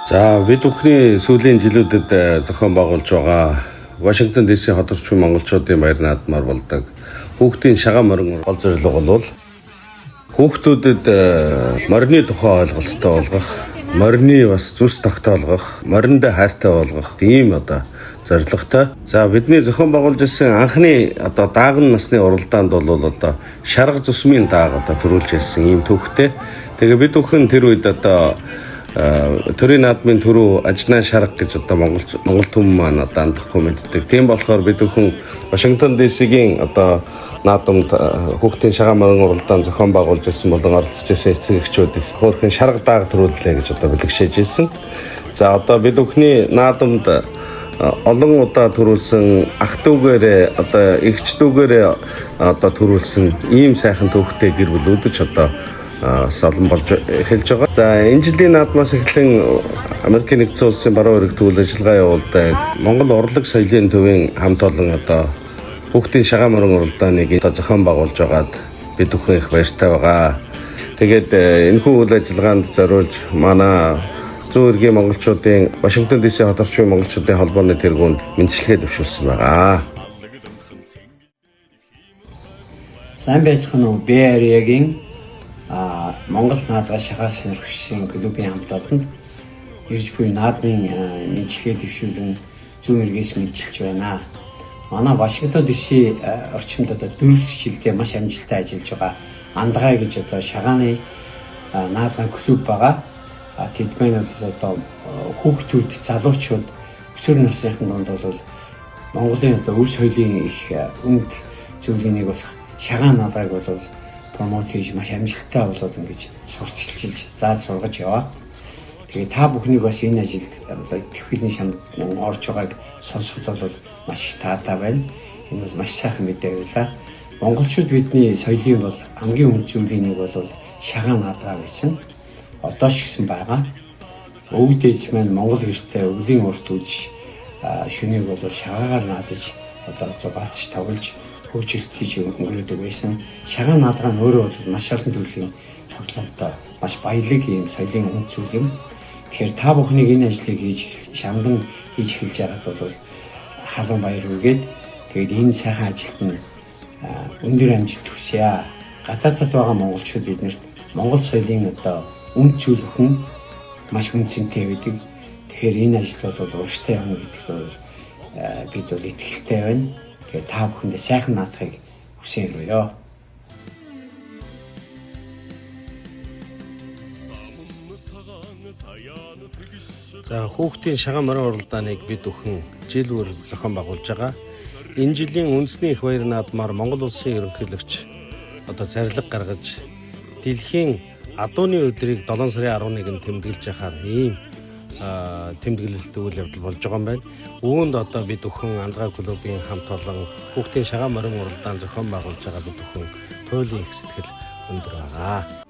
За бид бүхний сүүлийн жилүүдэд зохион байгуулж байгаа Вашингтон ДС хот орчмын монголчуудын баяр наадмаар болдог хүүхдийн шагаан морин гол зорилго бол хүүхдүүдэд морины тухай ойлголттой болгох, морины бас зүс тогтоолгох, моринд хайртай болгох ийм зорилготой. За бидний зохион байгуулж ирсэн анхны дааган насны уралдаанд бол шарга зүсмийн дааг төрүүлж ирсэн ийм төвхтэй. Тэгээ бид бүхэн тэр үед төрийн наадмын түрүү ажнаа шарга гэж Монгол түмэн маань андахгүй мэддэг. Тийм болохоор бид бүхэн Вашингтон ДС-гийн наадамд хүүхдийн шагаан морин уралдаанд зохион байгуулж ирсэн болон оролцож ирсэн эцэг эхчүүд их хөөрхөн шарга дааг төрүүллээ гэж бэлгшээж ирсэн. За бид бүхний наадамд олон удаа төрүүлсэн ах дүүгээрээ эгч дүүгээрээ төрүүлсэн ийм сайхан төвхтэй гэр бүл өдөж салан болж эхэлж байгаа. За энэ жилийн наадмаас эхлэн Америкийн нэгдсэн улсын баруун эрхт үйл ажиллагаа явуулдаг Монгол урлаг соёлын төвийн хамт олон хүүхдийн шагаан морин уралдааныг зохион байгуулж байгаад бид бүхэн их баяртай байгаа. Тэгээд энэхүү үйл ажиллагаанд зориулж манай зүүн эргийн монголчуудын Вашингтон ДС хот орчмын монголчуудын холбооны тэргуунд мэндчилгээ дэвшүүлсэн байгаа. Сайн байцгаана уу? Бэриагийн Монгол наадмын шагаан сонирхогчдын клубын хамт олонд ирж буй наадмын мэндчилгээ дэвшүүлэн зүүн эргээс мэндчилж байна. Манай Вашингтон ДС орчимд 4 жилдээ маш амжилттай ажиллаж байгаа Андгай гэж шагааны наадмын клуб байгаа. Тэд маань бол хүүхдүүд, залуучууд, өсвөр насныхын донд бол Монголын өв соёлын их үнд зүйлийн нэг болох шагаан наадмыг бол промот хийж маш амжилттай болоод ингэж сурталчилж зааж сургаж яваа. Тэгээ та бүхнийг бас энэ ажилд төвхөлийн шамд орж байгааг сонсоход бол маш их таатай байна. Энэ бол маш сайхан мэдээ байлаа. Монголчууд бидний соёлын бол хамгийн үнд зүйлийн нэг бол шагаан наадмаа байсан. Одоо ч гэсэн байгаа. Өвд ээж маань Монгол гэртээ өвлийн урт үзж шүнийг бол шагаагаар наадаж зугаацч тоглож хөгжилт хийж өнгөрөөдөг байсан. Шагаан наадмаа өөрөө бол маш олон төрлийн тоглоомтой маш баялаг юм соёлын үнд зүйл юм. Тэгэхээр та бүхнийг энэ ажлыг шамдан хийж эхэлж байгаад бол халуун баяр хүргээд тэгээд энэ сайхан ажилд нь өндөр амжилт хүсье. Гадаадд байгаа монголчууд биднэрт монгол соёлын үнд зүйл бүхэн маш үнцэнтэй байдаг. Тэгэхээр энэ ажил бол урагштай явна гэдэгт бид бол итгэлтэй байна. Тэгээд та бүхэндээ сайхан наадахыг хүсэн өрөөё. За хүүхдийн шагаан морин уралдааныг бид бүхэн жил бүр зохион байгуулж байгаа. Энэ жилийн үндэсний их баяр наадмаар Монгол улсын ерөнхийлөгч зарлиг гаргаж дэлхийн адууны өдрийг 7 сарын 11-нд тэмдэглэж яхаар ийм тэмдэглэлт үйл явдал болж байгаа юм байна. Үүнд бид бүхэн Андгай клубын хамт олон хүүхдийн шагаан морин уралдаан зохион байгуулж байгаа бид бүхэн туйлын их сэтгэл өндөр байгаа.